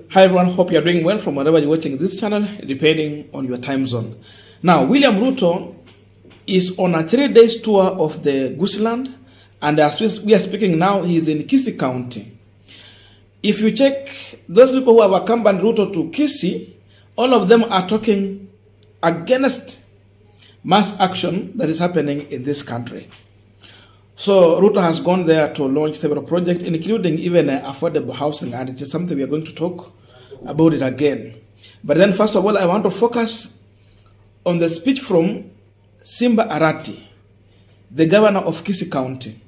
Hi everyone, hope you are doing well from wherever you're watching this channel, depending on your time zone. Now, William Ruto is on a 3-day tour of the Gooseland, and as we are speaking now, he is in Kisii County. If you check those people who have accompanied Ruto to Kisii, all of them are talking against mass action that is happening in this country. So Ruto has gone there to launch several projects, including even affordable housing, and it is something we are going to talk about it again. But then first of all, I want to focus on the speech from Simba Arati, the governor of Kisii County.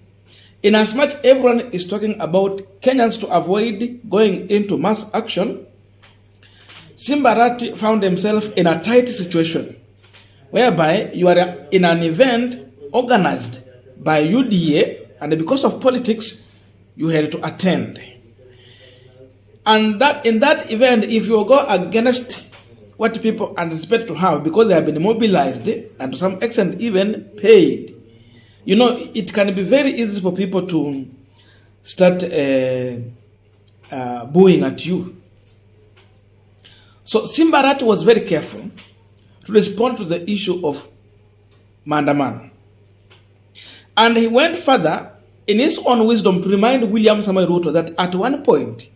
In as much everyone is talking about Kenyans to avoid going into mass action, Simba Arati found himself in a tight situation whereby you are in an event organized by UDA, and because of politics, you had to attend. And that in that event, if you go against what people anticipate to have, because they have been mobilized and to some extent even paid, you know, it can be very easy for people to start booing at you. So Simba Arati was very careful to respond to the issue of maandamano. And he went further in his own wisdom to remind William Samoei Ruto that at one point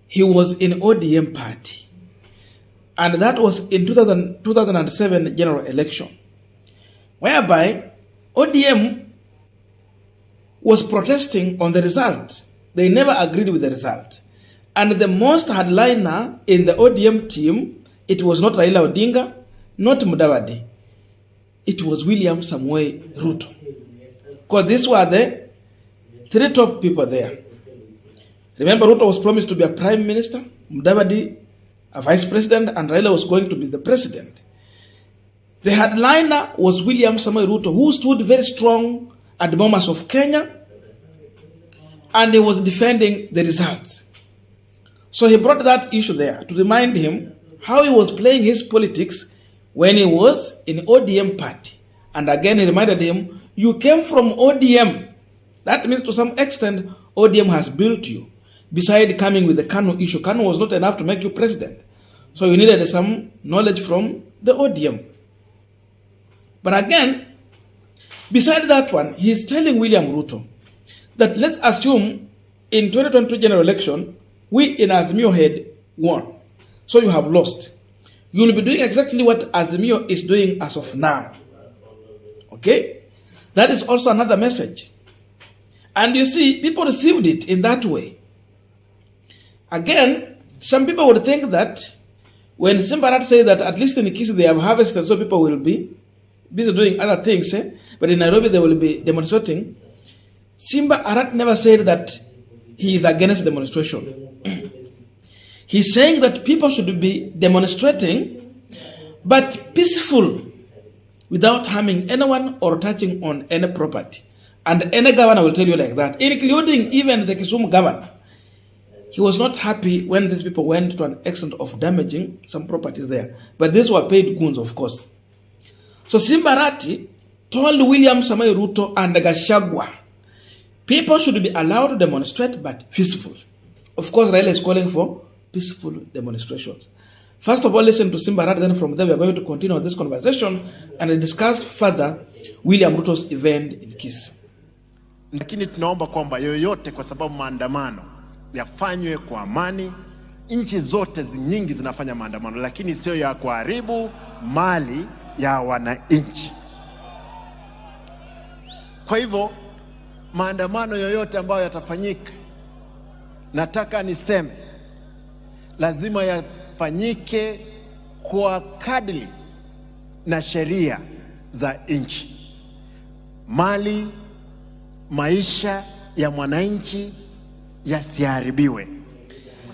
he was in ODM party. And that was in 2007 general election, whereby ODM was protesting on the result. They never agreed with the result. And the most hardliner in the ODM team, it was not Raila Odinga, not Mudavadi. It was William Samoei Ruto. Because these were the three top people there. Remember, Ruto was promised to be a prime minister, Mudavadi a vice president, and Raila was going to be the president. The headliner was William Samoei Ruto, who stood very strong at the moments of Kenya, and he was defending the results. So he brought that issue there to remind him how he was playing his politics when he was in ODM party. And again, he reminded him, you came from ODM. That means to some extent, ODM has built you. Besides coming with the Kanu issue, Kanu was not enough to make you president. So you needed some knowledge from the ODM. But again, besides that one, he's telling William Ruto that let's assume in 2022 general election, we in Azimio had won. So you have lost. You will be doing exactly what Azimio is doing as of now. Okay? That is also another message. And you see, people received it in that way. Again, some people would think that when Simba Arati says that at least in Kisii they have harvested, so people will be busy doing other things, but in Nairobi they will be demonstrating. Simba Arati never said that he is against demonstration. He's saying that people should be demonstrating, but peaceful, without harming anyone or touching on any property. And any governor will tell you like that, including even the Kisumu governor. He was not happy when these people went to an extent of damaging some properties there. But these were paid goons, of course. So Simba Arati told William Samoei Ruto and Gachagua, people should be allowed to demonstrate, but peaceful. Of course, Raila is calling for peaceful demonstrations. First of all, listen to Simba Arati, then from there we are going to continue this conversation and discuss further William Ruto's event in Kisii. Lakini tunaomba kwamba yoyote, kwa sababu maandamano yafanywe kwa amani. Nchi zote nyingi zinafanya maandamano, lakini sio ya kuharibu mali ya wananchi. Kwa hivyo maandamano yoyote ambayo yatafanyika, nataka niseme lazima yafanyike kwa kadri na sheria za nchi. Mali, maisha ya mwananchi yasiharibiwe.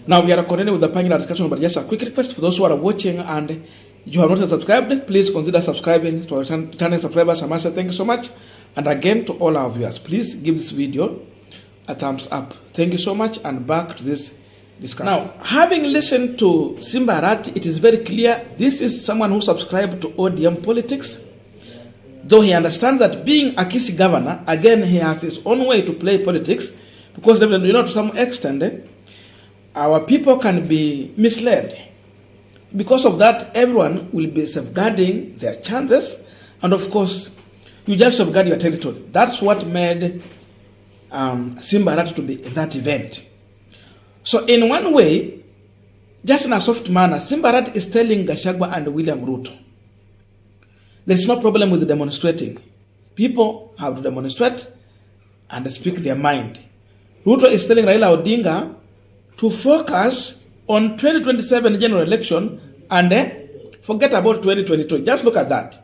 Now we are continuing with the panel discussion, but just a quick request for those who are watching and you have not subscribed, please consider subscribing to our returning subscribers. I must say thank you so much. And again to all our viewers, please give this video a thumbs up. Thank you so much, and back to this discussion. Now, having listened to Simba Arati, it is very clear this is someone who subscribed to ODM politics. Though he understands that being a Kisii governor, again, he has his own way to play politics, because, you know, to some extent, our people can be misled. Because of that, everyone will be safeguarding their chances, and of course, you just safeguard your territory. That's what made Simba Arati to be in that event. So in one way, just in a soft manner, Simba Arati is telling Gachagua and William Ruto, there's no problem with demonstrating. People have to demonstrate and speak their mind. Ruto is telling Raila Odinga to focus on 2027 general election and forget about 2022. Just look at that.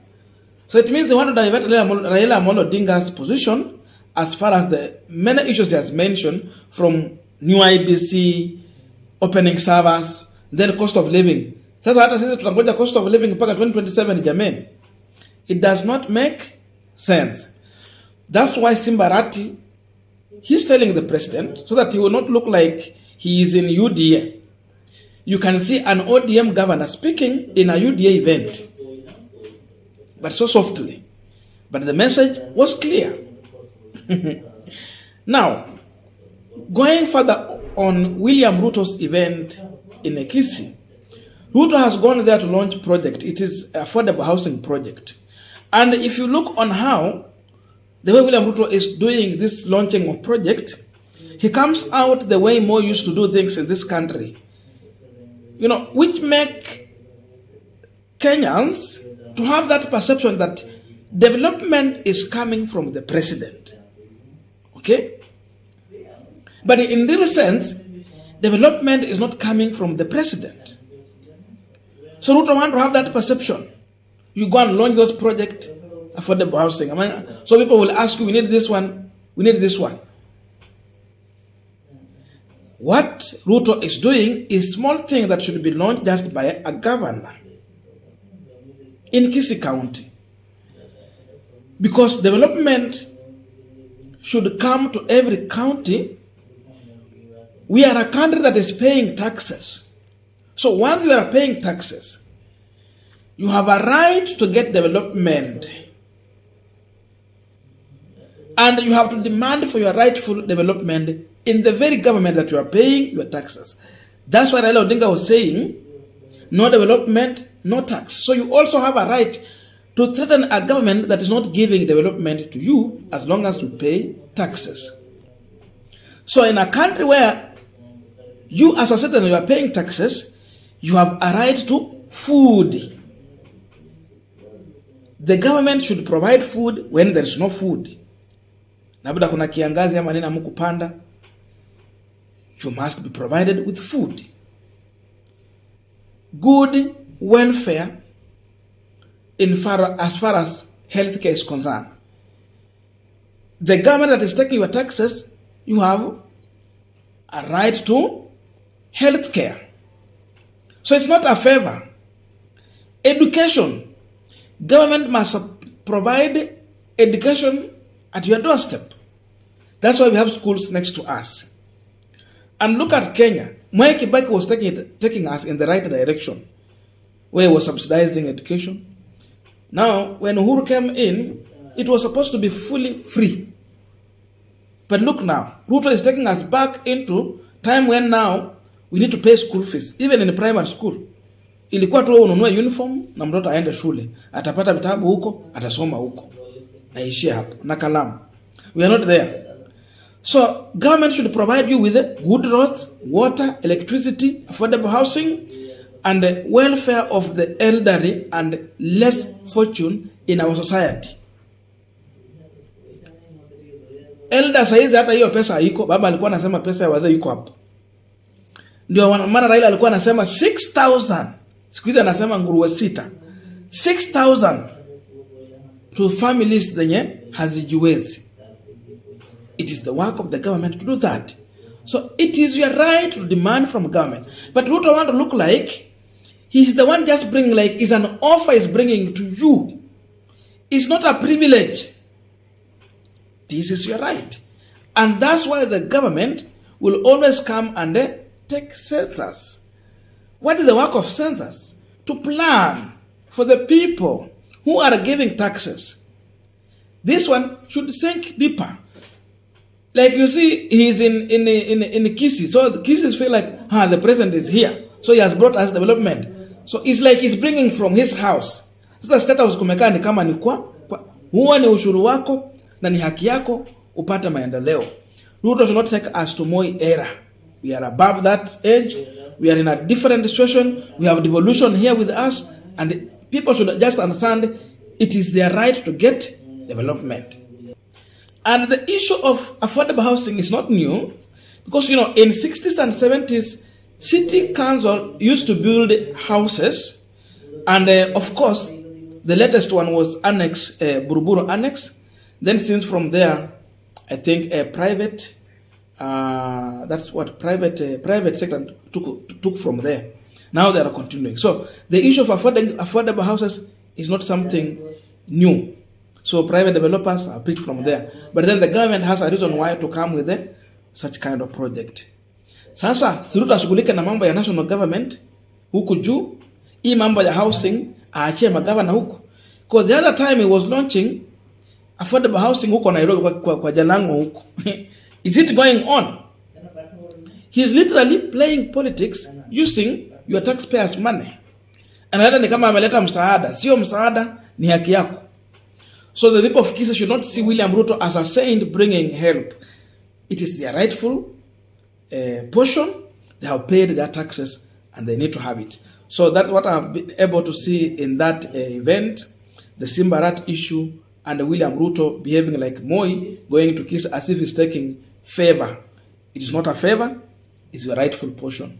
So it means they want to divert Raila Amolo Odinga's position as far as the many issues he has mentioned, from new IBC, opening servers, then cost of living. Sasa hata sisi tutangoja cost of living mpaka 2027 jameni. It does not make sense. That's why Simba Arati, he's telling the president so that he will not look like he is in UDA. You can see an ODM governor speaking in a UDA event, but so softly. But the message was clear. Now, going further on William Ruto's event in Kisii, Ruto has gone there to launch project. It is affordable housing project. And if you look on how the way William Ruto is doing this launching of project, he comes out the way more used to do things in this country, which make Kenyans to have that perception that development is coming from the president. Okay? But in real sense, development is not coming from the president. So Ruto want to have that perception. You go and launch those projects, affordable housing. So people will ask you, we need this one, we need this one. What Ruto is doing is small thing that should be launched just by a governor in Kisii County. Because development should come to every county. We are a country that is paying taxes. So once you are paying taxes, you have a right to get development. And you have to demand for your rightful development in the very government that you are paying your taxes. That's why Raila Odinga was saying, no development, no tax. So you also have a right to threaten a government that is not giving development to you as long as you pay taxes. So in a country where you as a citizen, you are paying taxes, you have a right to food. The government should provide food when there is no food. Labda kuna kiangazi ama nini hamkupanda, you must be provided with food. Good welfare as far as healthcare is concerned. The government that is taking your taxes, you have a right to healthcare. So it's not a favor. Education. Government must provide education at your doorstep. That's why we have schools next to us. And look at Kenya. Mwai Kibaki was taking us in the right direction, where he was subsidizing education. Now, when Uhuru came in, it was supposed to be fully free. But look now, Ruto is taking us back into time when now we need to pay school fees, even in the primary school. Ilikuwa tu ununue uniform na mtoto aende shule, atapata vitabu huko, atasoma huko. Naishia hapo na kalamu. We are not there. So government should provide you with good roads, water, electricity, affordable housing, and the welfare of the elderly and less fortune in our society. Elder saizi hata hiyo pesa haiko. Baba alikuwa anasema pesa ya wazee iko hapo. Ndio maana Raila alikuwa anasema 6,000. Siku hizi anasema nguruwe 6. 6,000 to families zenye hazijiwezi. It is the work of the government to do that. So it is your right to demand from government. But Ruto want to look like he's the one just bringing, like it's an offer is bringing to you. It's not a privilege. This is your right. And that's why the government will always come and take census. What is the work of census? To plan for the people who are giving taxes. This one should sink deeper. Like you see, he's in Kisii. So the Kisii feel like, the president is here, so he has brought us development. So it's like he's bringing from his house. Sasa state house kumekaa ni kama ni huo ni ushuru wako na ni haki yako upate maendeleo. Ruto should not take us to Moi era. We are above that age. We are in a different situation. We have devolution here with us, and people should just understand it is their right to get development. And the issue of affordable housing is not new, because in 60s and 70s, city council used to build houses, and of course, the latest one was Annex, Buruburu Annex. Then since from there, I think private, that's what private sector took from there. Now they are continuing. So the issue of affordable houses is not something new. So private developers are picked from there. But then the government has a reason why to come with such kind of project. Sasa Ruto ashughulike na mambo ya national government huku juu, hii mambo ya housing aachie magavana huku. Because the other time he was launching affordable housing huko Nairobi kwa Jalango huko. Is it going on? He's literally playing politics using your taxpayers' money. Anaenda ni kama ameleta msaada, sio msaada, ni haki yako. So the people of Kisii should not see William Ruto as a saint bringing help. It is their rightful portion. They have paid their taxes and they need to have it. So that's what I've been able to see in that event, the Simba Arati issue, and William Ruto behaving like Moi, going to Kisii as if he's taking favor. It is not a favor, it's your rightful portion.